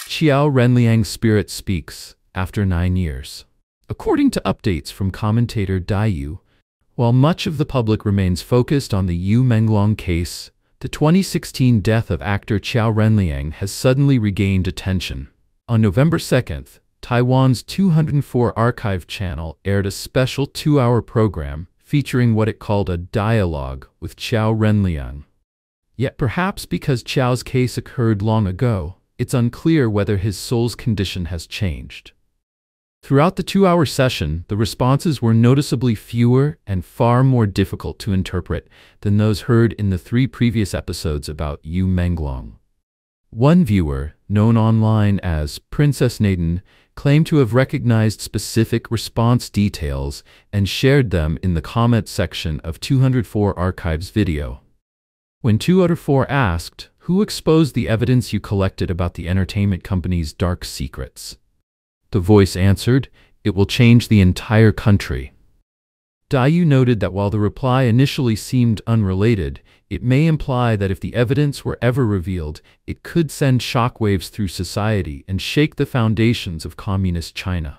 Qiao Renliang's spirit speaks after 9 years. According to updates from commentator Yu, while much of the public remains focused on the Yu Menglong case, the 2016 death of actor Qiao Renliang has suddenly regained attention. On November 2nd, Taiwan's 204 Archive channel aired a special 2-hour program featuring what it called a dialogue with Qiao Renliang. Yet perhaps because Qiao's case occurred long ago, it's unclear whether his soul's condition has changed. Throughout the 2-hour session, the responses were noticeably fewer and far more difficult to interpret than those heard in the 3 previous episodes about Yu Menglong. One viewer, known online as Princess Naden, claimed to have recognized specific response details and shared them in the comment section of 204 Archive's video. When 204 asked, "Who exposed the evidence you collected about the entertainment company's dark secrets?" the voice answered, "It will change the entire country." Yu noted that while the reply initially seemed unrelated, it may imply that if the evidence were ever revealed, it could send shockwaves through society and shake the foundations of communist China.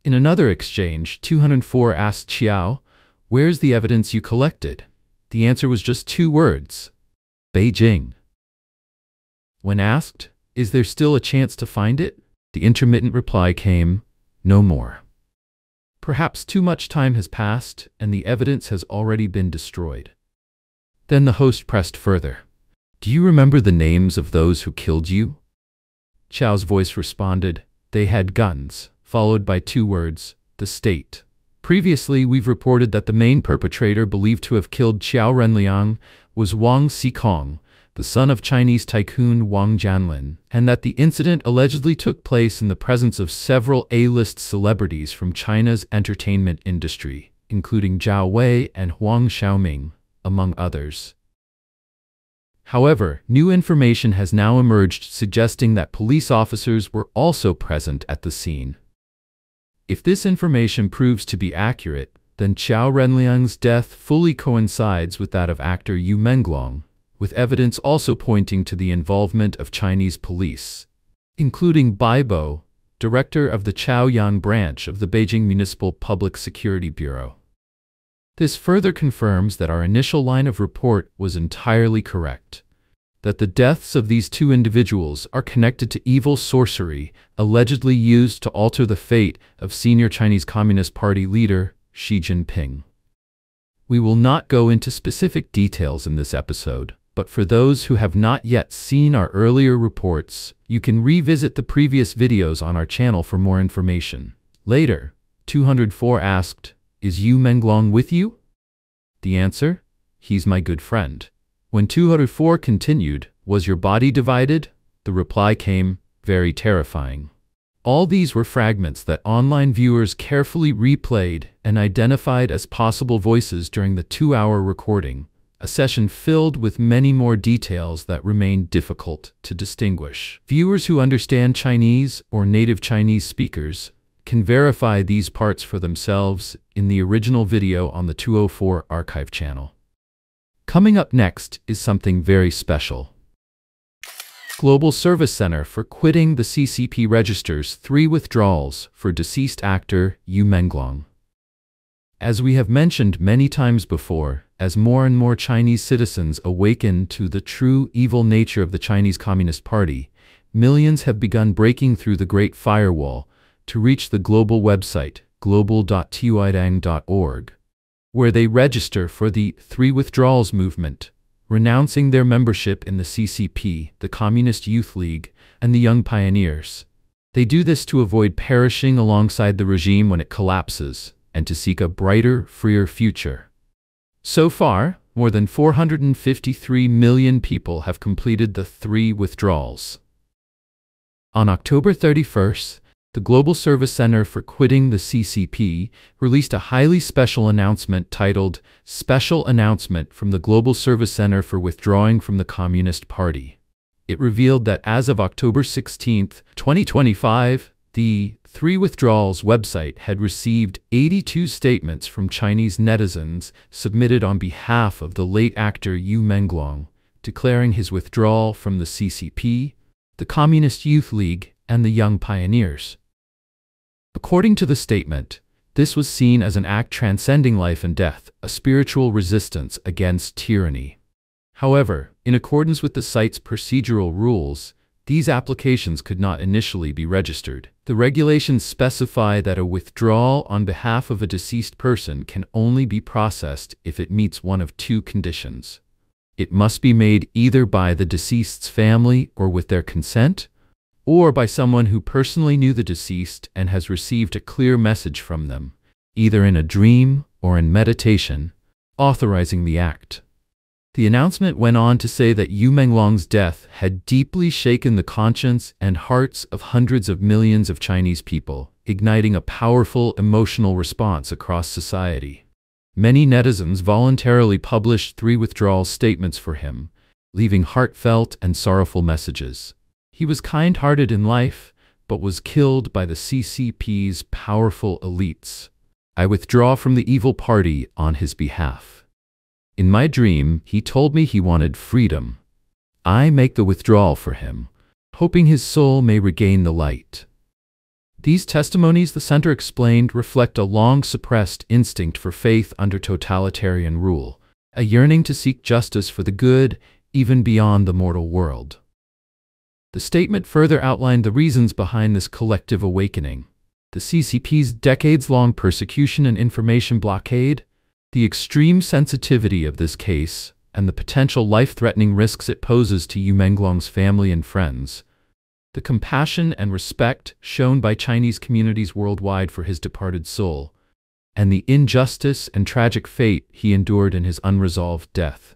In another exchange, 204 asked Qiao, "Where's the evidence you collected?" The answer was just 2 words: Beijing. When asked, "Is there still a chance to find it?" the intermittent reply came, "No more." Perhaps too much time has passed and the evidence has already been destroyed. Then the host pressed further. "Do you remember the names of those who killed you?" Qiao's voice responded, "They had guns," followed by 2 words, "the state." Previously, we've reported that the main perpetrator believed to have killed Qiao Renliang was Wang Xikong, the son of Chinese tycoon Wang Jianlin, and that the incident allegedly took place in the presence of several A-list celebrities from China's entertainment industry, including Zhao Wei and Huang Xiaoming, among others. However, new information has now emerged suggesting that police officers were also present at the scene. If this information proves to be accurate, then Qiao Renliang's death fully coincides with that of actor Yu Menglong, with evidence also pointing to the involvement of Chinese police, including Bai Bo, director of the Chaoyang branch of the Beijing Municipal Public Security Bureau. This further confirms that our initial line of report was entirely correct, that the deaths of these 2 individuals are connected to evil sorcery allegedly used to alter the fate of senior Chinese Communist Party leader Xi Jinping. We will not go into specific details in this episode, but for those who have not yet seen our earlier reports, you can revisit the previous videos on our channel for more information. Later, 204 asked, "Is Yu Menglong with you?" The answer, "He's my good friend." When 204 continued, "Was your body divided?" the reply came, "Very terrifying." All these were fragments that online viewers carefully replayed and identified as possible voices during the 2-hour recording, a session filled with many more details that remain difficult to distinguish. Viewers who understand Chinese or native Chinese speakers can verify these parts for themselves in the original video on the 204 Archive channel. Coming up next is something very special. Global Service Center for Quitting the CCP registers 3 withdrawals for deceased actor Yu Menglong. As we have mentioned many times before, as more and more Chinese citizens awaken to the true evil nature of the Chinese Communist Party, millions have begun breaking through the Great Firewall to reach the global website, global.twidang.org, where they register for the 3 withdrawals movement, renouncing their membership in the CCP, the Communist Youth League, and the Young Pioneers. They do this to avoid perishing alongside the regime when it collapses, and to seek a brighter, freer future. So far, more than 453 million people have completed the 3 withdrawals. On October 31st, the Global Service Center for Quitting the CCP released a highly special announcement titled Special Announcement from the Global Service Center for Withdrawing from the Communist Party. It revealed that as of October 16, 2025, the 3 Withdrawals website had received 82 statements from Chinese netizens submitted on behalf of the late actor Yu Menglong, declaring his withdrawal from the CCP, the Communist Youth League, and the young pioneers. According to the statement, this was seen as an act transcending life and death, a spiritual resistance against tyranny. However, in accordance with the site's procedural rules, these applications could not initially be registered. The regulations specify that a withdrawal on behalf of a deceased person can only be processed if it meets one of two conditions. It must be made either by the deceased's family or with their consent, or by someone who personally knew the deceased and has received a clear message from them, either in a dream or in meditation, authorizing the act. The announcement went on to say that Yu Menglong's death had deeply shaken the conscience and hearts of hundreds of millions of Chinese people, igniting a powerful emotional response across society. Many netizens voluntarily published 3 withdrawal statements for him, leaving heartfelt and sorrowful messages. He was kind-hearted in life, but was killed by the CCP's powerful elites. I withdraw from the evil party on his behalf. In my dream, he told me he wanted freedom. I make the withdrawal for him, hoping his soul may regain the light. These testimonies, the center explained, reflect a long-suppressed instinct for faith under totalitarian rule, a yearning to seek justice for the good, even beyond the mortal world. The statement further outlined the reasons behind this collective awakening: the CCP's decades-long persecution and information blockade, the extreme sensitivity of this case, and the potential life-threatening risks it poses to Yu Menglong's family and friends, the compassion and respect shown by Chinese communities worldwide for his departed soul, and the injustice and tragic fate he endured in his unresolved death.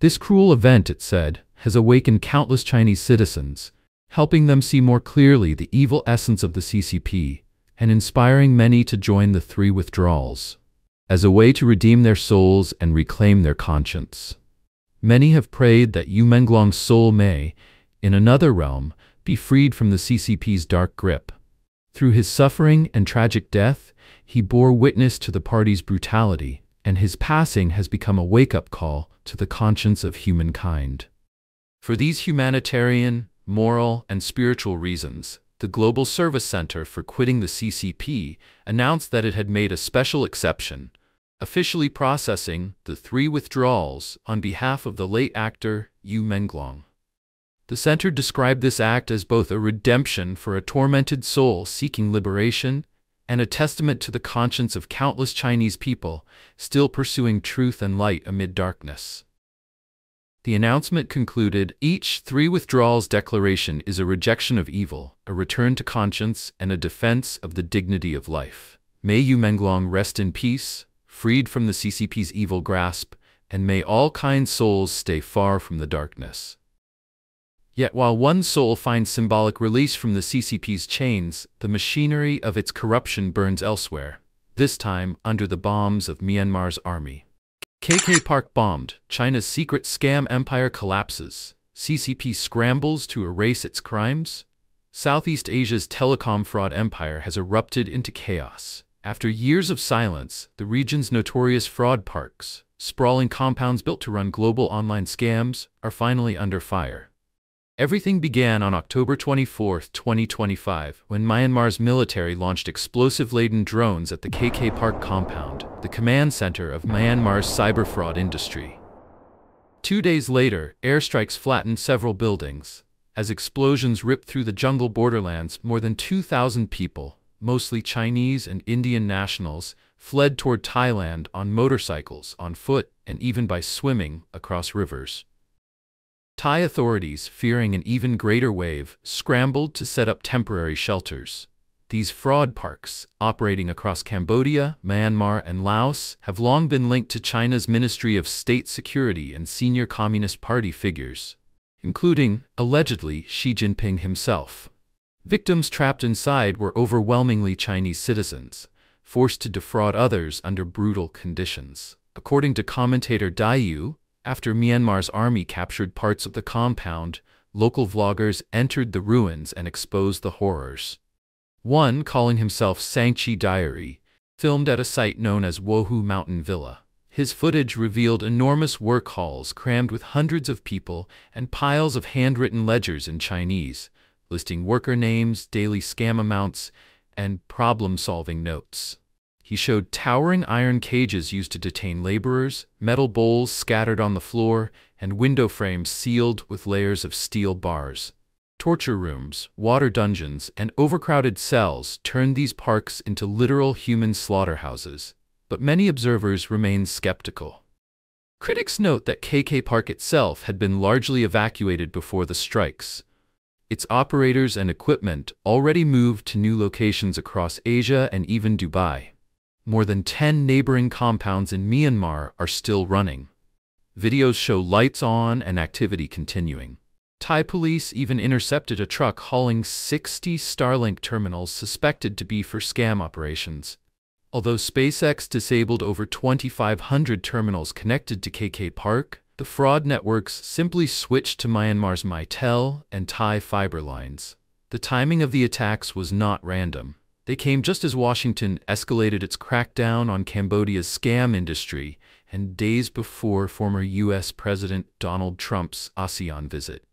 This cruel event, it said, has awakened countless Chinese citizens, helping them see more clearly the evil essence of the CCP, and inspiring many to join the 3 withdrawals as a way to redeem their souls and reclaim their conscience. Many have prayed that Yu Menglong's soul may, in another realm, be freed from the CCP's dark grip. Through his suffering and tragic death, he bore witness to the party's brutality, and his passing has become a wake-up call to the conscience of humankind. For these humanitarian, moral, and spiritual reasons, the Global Service Center for Quitting the CCP announced that it had made a special exception, officially processing the 3 withdrawals on behalf of the late actor Yu Menglong. The center described this act as both a redemption for a tormented soul seeking liberation and a testament to the conscience of countless Chinese people still pursuing truth and light amid darkness. The announcement concluded, each 3 withdrawals declaration is a rejection of evil, a return to conscience, and a defense of the dignity of life. May Yu Menglong rest in peace, freed from the CCP's evil grasp, and may all kind souls stay far from the darkness. Yet while one soul finds symbolic release from the CCP's chains, the machinery of its corruption burns elsewhere, this time under the bombs of Myanmar's army. KK Park bombed, China's secret scam empire collapses, CCP scrambles to erase its crimes. Southeast Asia's telecom fraud empire has erupted into chaos. After years of silence, the region's notorious fraud parks, sprawling compounds built to run global online scams, are finally under fire. Everything began on October 24, 2025, when Myanmar's military launched explosive-laden drones at the KK Park compound, the command center of Myanmar's cyber fraud industry. 2 days later, airstrikes flattened several buildings. As explosions ripped through the jungle borderlands, more than 2,000 people, mostly Chinese and Indian nationals, fled toward Thailand on motorcycles, on foot, and even by swimming across rivers. Thai authorities, fearing an even greater wave, scrambled to set up temporary shelters. These fraud parks, operating across Cambodia, Myanmar, and Laos, have long been linked to China's Ministry of State Security and senior Communist Party figures, including, allegedly, Xi Jinping himself. Victims trapped inside were overwhelmingly Chinese citizens, forced to defraud others under brutal conditions. According to commentator Yu, after Myanmar's army captured parts of the compound, local vloggers entered the ruins and exposed the horrors. One, calling himself Sangchi Diary, filmed at a site known as Wohu Mountain Villa. His footage revealed enormous work halls crammed with hundreds of people and piles of handwritten ledgers in Chinese, listing worker names, daily scam amounts, and problem-solving notes. He showed towering iron cages used to detain laborers, metal bowls scattered on the floor, and window frames sealed with layers of steel bars. Torture rooms, water dungeons, and overcrowded cells turned these parks into literal human slaughterhouses, but many observers remained skeptical. Critics note that KK Park itself had been largely evacuated before the strikes. Its operators and equipment already moved to new locations across Asia and even Dubai. More than 10 neighboring compounds in Myanmar are still running. Videos show lights on and activity continuing. Thai police even intercepted a truck hauling 60 Starlink terminals suspected to be for scam operations. Although SpaceX disabled over 2,500 terminals connected to KK Park, the fraud networks simply switched to Myanmar's Mytel and Thai fiber lines. The timing of the attacks was not random. They came just as Washington escalated its crackdown on Cambodia's scam industry and days before former U.S. President Donald Trump's ASEAN visit.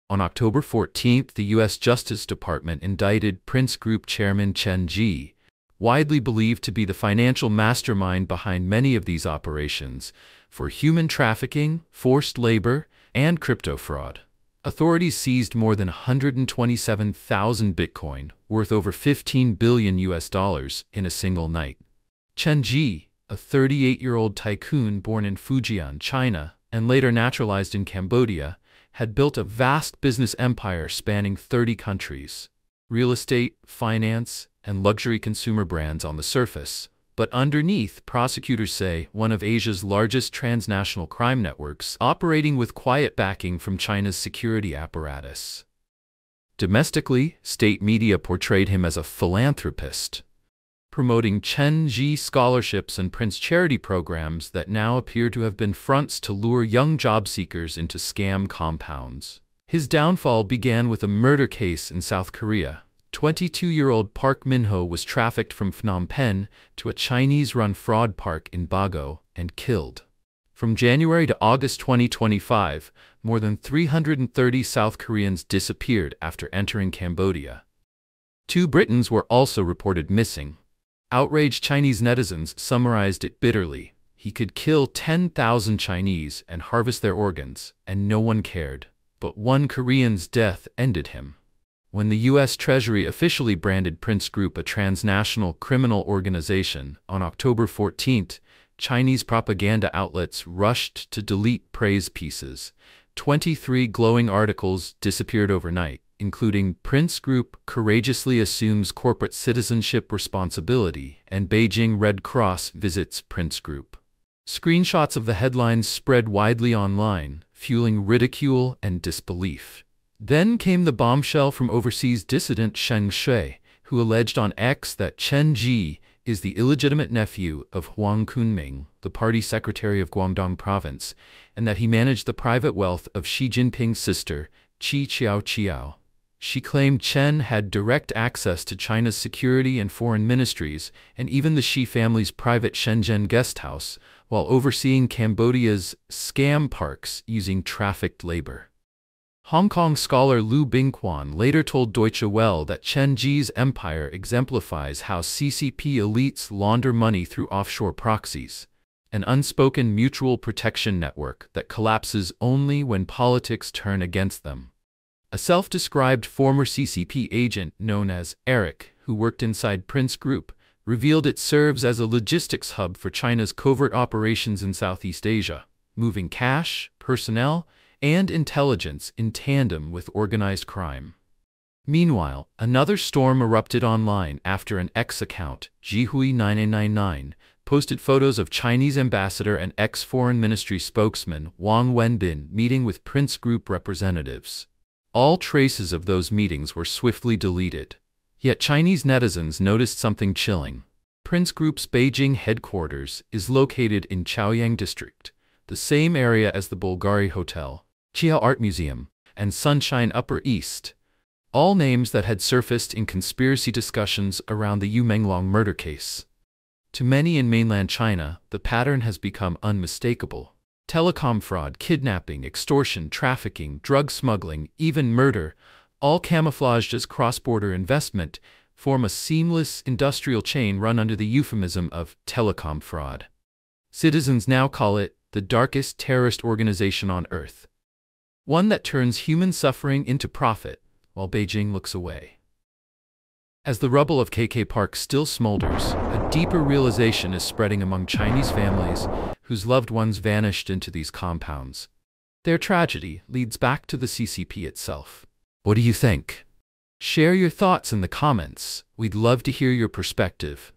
On October 14th, the U.S. Justice Department indicted Prince Group chairman Chen Ji, widely believed to be the financial mastermind behind many of these operations, for human trafficking, forced labor, and crypto fraud. Authorities seized more than 127,000 Bitcoin, worth over $15 billion in a single night. Chen Ji, a 38-year-old tycoon born in Fujian, China, and later naturalized in Cambodia, had built a vast business empire spanning 30 countries. Real estate, finance, and luxury consumer brands on the surface, but underneath, prosecutors say, one of Asia's largest transnational crime networks, operating with quiet backing from China's security apparatus. Domestically, state media portrayed him as a philanthropist, promoting Chen Ji scholarships and Prince charity programs that now appear to have been fronts to lure young job seekers into scam compounds. His downfall began with a murder case in South Korea. 22-year-old Park Min-ho was trafficked from Phnom Penh to a Chinese-run fraud park in Bago and killed. From January to August 2025, more than 330 South Koreans disappeared after entering Cambodia. 2 Britons were also reported missing. Outraged Chinese netizens summarized it bitterly. He could kill 10,000 Chinese and harvest their organs, and no one cared. But one Korean's death ended him. When the U.S. Treasury officially branded Prince Group a transnational criminal organization on October 14th, Chinese propaganda outlets rushed to delete praise pieces. 23 glowing articles disappeared overnight, including Prince Group courageously assumes corporate citizenship responsibility and Beijing Red Cross visits Prince Group. Screenshots of the headlines spread widely online, fueling ridicule and disbelief. Then came the bombshell from overseas dissident Sheng Shui, who alleged on X that Chen Ji is the illegitimate nephew of Huang Kunming, the party secretary of Guangdong province, and that he managed the private wealth of Xi Jinping's sister, Qi Qiao. She claimed Chen had direct access to China's security and foreign ministries, and even the Xi family's private Shenzhen guest house, while overseeing Cambodia's scam parks using trafficked labor. Hong Kong scholar Lu Bingquan later told Deutsche Welle that Chen Ji's empire exemplifies how CCP elites launder money through offshore proxies, an unspoken mutual protection network that collapses only when politics turn against them. A self-described former CCP agent known as Eric, who worked inside Prince Group, revealed it serves as a logistics hub for China's covert operations in Southeast Asia, moving cash, personnel, and intelligence in tandem with organized crime. Meanwhile, another storm erupted online after an X account, Jihui9999, posted photos of Chinese ambassador and ex-foreign ministry spokesman Wang Wenbin meeting with Prince Group representatives. All traces of those meetings were swiftly deleted. Yet Chinese netizens noticed something chilling. Prince Group's Beijing headquarters is located in Chaoyang District, the same area as the Bulgari Hotel, Qiao Art Museum, and Sunshine Upper East, all names that had surfaced in conspiracy discussions around the Yu Menglong murder case. To many in mainland China, the pattern has become unmistakable. Telecom fraud, kidnapping, extortion, trafficking, drug smuggling, even murder, all camouflaged as cross-border investment, form a seamless industrial chain run under the euphemism of telecom fraud. Citizens now call it the darkest terrorist organization on Earth, one that turns human suffering into profit while Beijing looks away. As the rubble of KK Park still smolders, a deeper realization is spreading among Chinese families whose loved ones vanished into these compounds. Their tragedy leads back to the CCP itself. What do you think? Share your thoughts in the comments. We'd love to hear your perspective.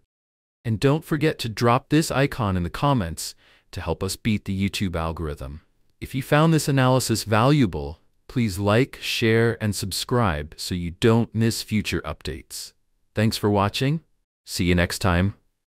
And don't forget to drop this icon in the comments to help us beat the YouTube algorithm. If you found this analysis valuable, please like, share, and subscribe so you don't miss future updates. Thanks for watching. See you next time.